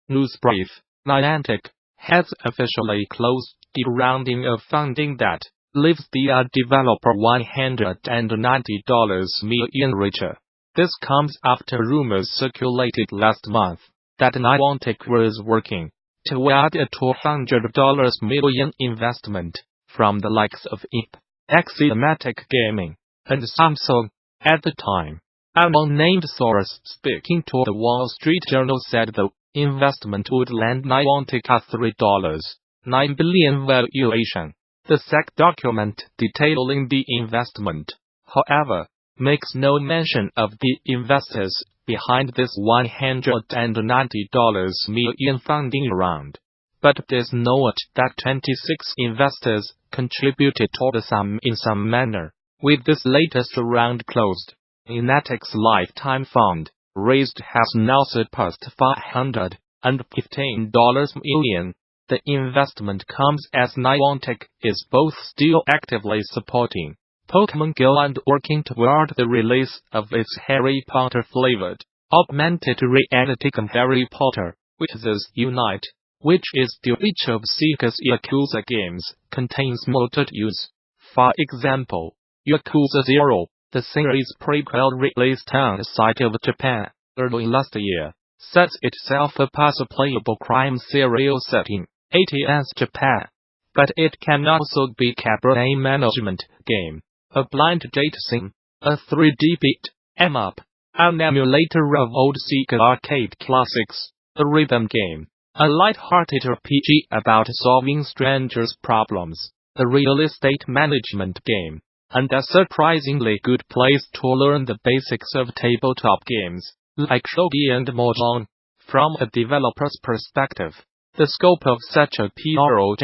Newsbrief, Niantic, has officially closed the rounding of funding that leaves the developer $190 million richer. This comes after rumors circulated last month that Niantic was working to add a $200 million investment from the likes of Axiomatic Gaming and Samsung. At the time, an unnamed source speaking to the Wall Street Journal said the investment would land Niantic a $3.9 billion valuation. The SEC document detailing the investment, however, makes no mention of the investors behind this $190 million funding round. But does note that 26 investors contributed to the sum in some manner. With this latest round closed, Ninatic's lifetime fund raised has now surpassed $515 million. The investment comes as Niantic is both still actively supporting Pokémon Go and working toward the release of its Harry Potter-flavored augmented reality game Harry Potter, Wizards Unite, which is due. Each of Sega's Yakuza games contains modded use. For example, Yakuza 0, the series prequel released on the side of Japan early last year, sets itself up as a playable crime serial setting, ATS Japan. But it can also be cabaret management game, a blind date sim, a 3D beat 'em up, an emulator of old Sega arcade classics, a rhythm game, a light-hearted RPG about solving strangers' problems, a real estate management game, and a surprisingly good place to learn the basics of tabletop games, like shogi and mahjong. From a developer's perspective, the scope of such a project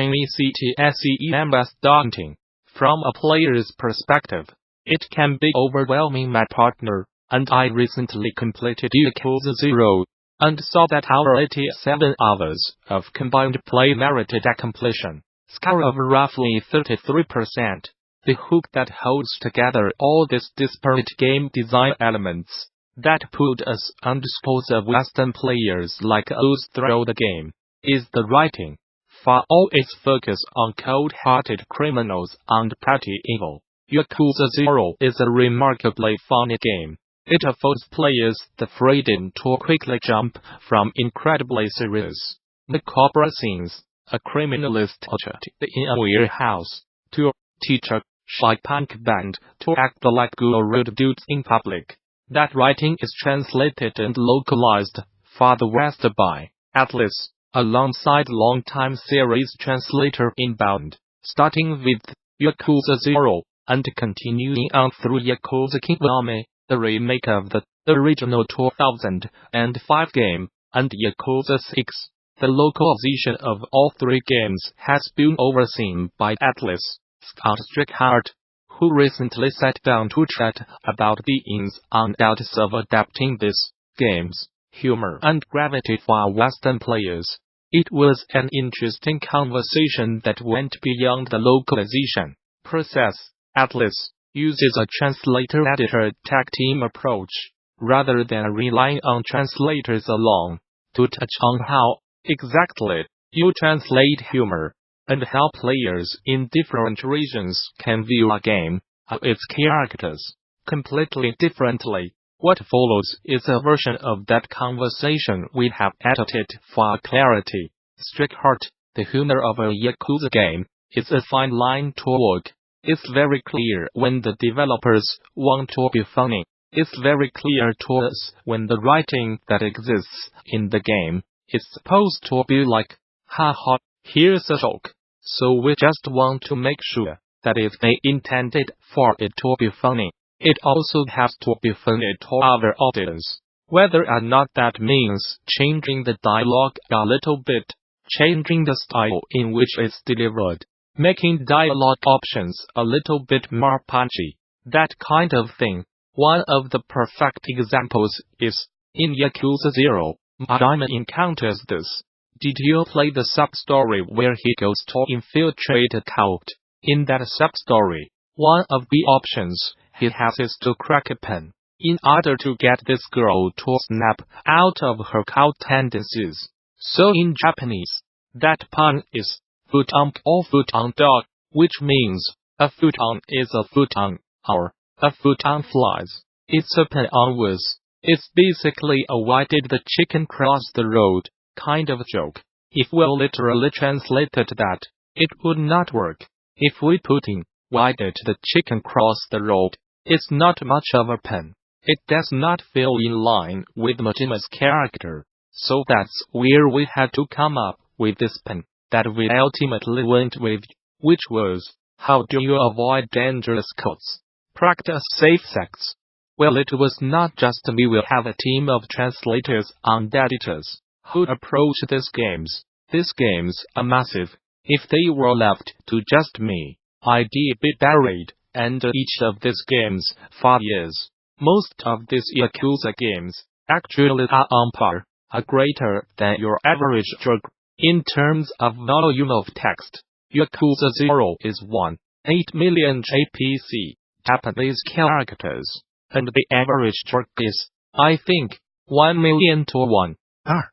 is daunting. From a player's perspective, it can be overwhelming. My partner and I recently completed Yakuza 0, and saw that our 87 hours of combined play merited a completion score of roughly 33%. The hook that holds together all these disparate game design elements that put us on the scores of Western players like us through the game is the writing. For all its focus on cold-hearted criminals and petty evil, Yakuza 0 is a remarkably funny game. It affords players the freedom to quickly jump from incredibly serious, macabre scenes, a criminalist tortured in a warehouse, to teach a shy punk band to act like good rude dudes in public. That writing is translated and localized for the West by Atlus, alongside longtime series translator Inbound, starting with Yakuza 0, and continuing on through Yakuza Kiwami, the remake of the original 2005 game, and Yakuza 6. The localization of all three games has been overseen by Atlus Scott Strichart, who recently sat down to chat about the ins and outs of adapting these games, humor and gravity for Western players. It was an interesting conversation that went beyond the localization process. Atlus uses a translator-editor tag team approach, rather than relying on translators alone, to touch on how exactly you translate humor, and how players in different regions can view a game, its characters, completely differently. What follows is a version of that conversation we have edited for clarity. Strichart, the humor of a Yakuza game, is a fine line to walk. It's very clear when the developers want to be funny. It's very clear to us when the writing that exists in the game is supposed to be like, haha, here's a joke. So we just want to make sure that if they intended for it to be funny, it also has to be funny to our audience. Whether or not that means changing the dialogue a little bit, changing the style in which it's delivered, making dialogue options a little bit more punchy, that kind of thing. One of the perfect examples is, in Yakuza 0, Majima encounters this. Did you play the substory where he goes to infiltrate a cult? In that substory, one of the options he has is to crack a pen, in order to get this girl to snap out of her cult tendencies. So in Japanese, that pun is futon or futon dog, which means a futon is a futon, or a futon flies. It's a pun on words. It's basically a why did the chicken cross the road kind of joke. If we literally translated that, it would not work. If we put in why did the chicken cross the road, it's not much of a pun. It does not feel in line with Majima's character. So that's where we had to come up with this pun that we ultimately went with, which was, how do you avoid dangerous codes? Practice safe sects. Well, it was not just me. We have a team of translators and editors who approach these games. These games are massive. If they were left to just me, I'd be buried, and each of these games, 5 years. Most of these Yakuza games actually are on par, are greater than your average drug. In terms of volume of text, Yakuza 0 is 1.8 million JPC, Japanese characters, and the average drug is, I think, 1 million to 1 R.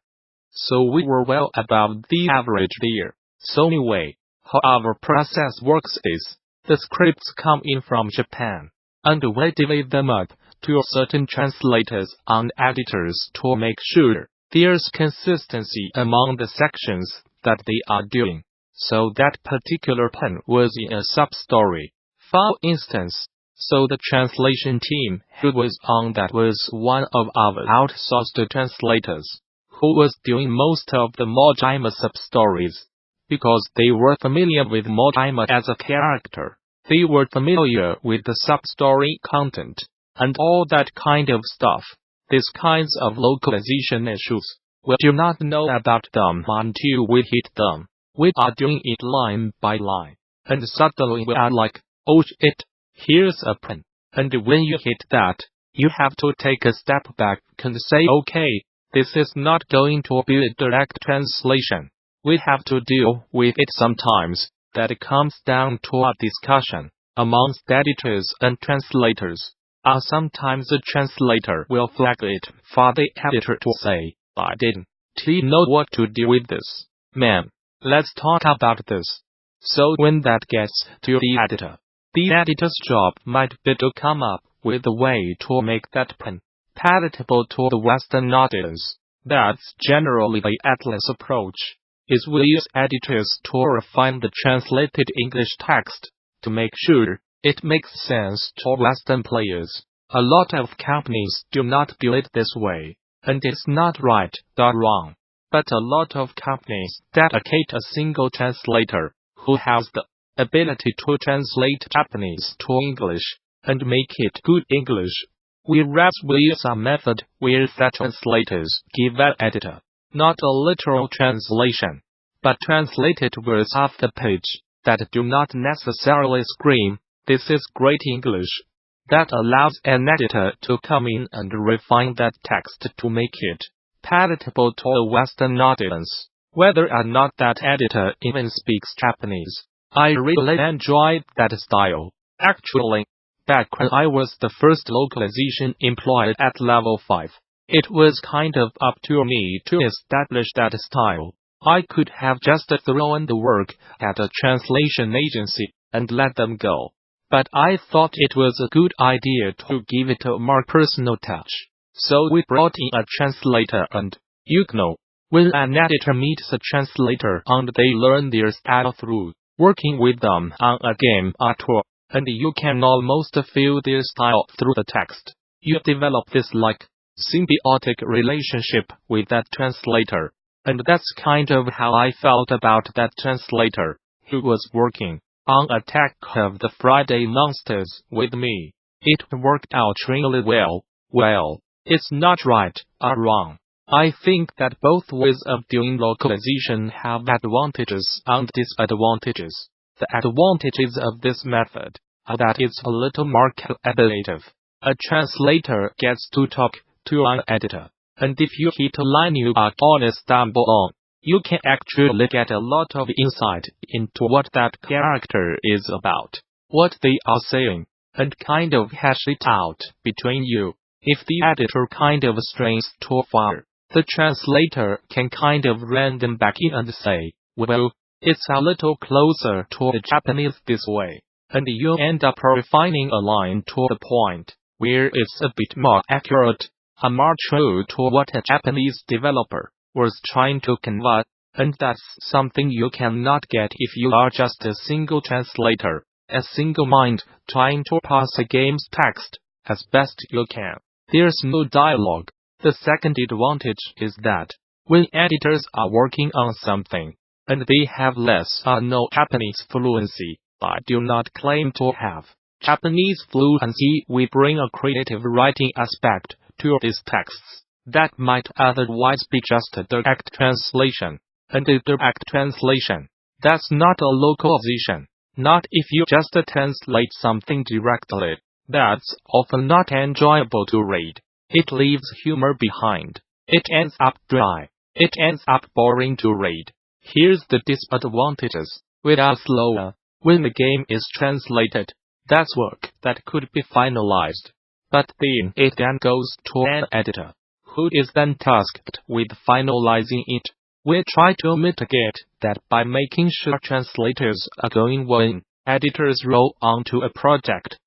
So we were well above the average there. So anyway, how our process works is, the scripts come in from Japan, and we divide them up to certain translators and editors to make sure there's consistency among the sections that they are doing. So that particular pun was in a substory, for instance. So the translation team who was on that was one of our outsourced translators, who was doing most of the Majima substories. Because they were familiar with Majima as a character, they were familiar with the substory content, and all that kind of stuff. These kinds of localization issues, we do not know about them until we hit them. We are doing it line by line, and suddenly we are like, oh shit, here's a pun. And when you hit that, you have to take a step back and say, okay, this is not going to be a direct translation. We have to deal with it sometimes. That comes down to a discussion amongst editors and translators. Sometimes the translator will flag it for the editor to say, I didn't know what to do with this. Man, let's talk about this. So when that gets to the editor's job might be to come up with a way to make that pun palatable to the Western audience. That's generally the Atlus approach. Is we use editors to refine the translated English text to make sure it makes sense to Western players. A lot of companies do not do it this way, and it's not right or wrong. But a lot of companies dedicate a single translator who has the ability to translate Japanese to English and make it good English. Whereas we use a method where the translators give an editor not a literal translation, but translated words off the page that do not necessarily scream, this is great English. That allows an editor to come in and refine that text to make it palatable to a Western audience, whether or not that editor even speaks Japanese. I really enjoyed that style. Actually, back when I was the first localization employee at level 5, it was kind of up to me to establish that style. I could have just thrown the work at a translation agency and let them go. But I thought it was a good idea to give it a more personal touch. So we brought in a translator and, you know, when an editor meets a translator and they learn their style through working with them on a game or two, and you can almost feel their style through the text. You develop this like symbiotic relationship with that translator. And that's kind of how I felt about that translator, who was working on Attack of the Friday Monsters with me. It worked out really well. Well, it's not right or wrong. I think that both ways of doing localization have advantages and disadvantages. The advantages of this method are that it's a little more collaborative. A translator gets to talk to an editor, and if you hit a line you are gonna stumble on, you can actually get a lot of insight into what that character is about, what they are saying, and kind of hash it out between you. If the editor kind of strains too far, The translator can kind of random back in and say, well, it's a little closer to the Japanese this way. And you end up refining a line to the point where it's a bit more accurate, a more true to what a Japanese developer was trying to convey, and that's something you cannot get if you are just a single translator, a single mind trying to parse a game's text as best you can. There's no dialogue. The second advantage is that when editors are working on something, and they have less or no Japanese fluency, I do not claim to have Japanese fluency, we bring a creative writing aspect to these texts that might otherwise be just a direct translation. And a direct translation, that's not a localization. Not if you just translate something directly. That's often not enjoyable to read. It leaves humor behind. It ends up dry. It ends up boring to read. Here's the disadvantages. Without slower, when the game is translated, that's work that could be finalized. But then it then goes to an editor, who is then tasked with finalizing it. We try to mitigate that by making sure translators are going when editors roll onto a project.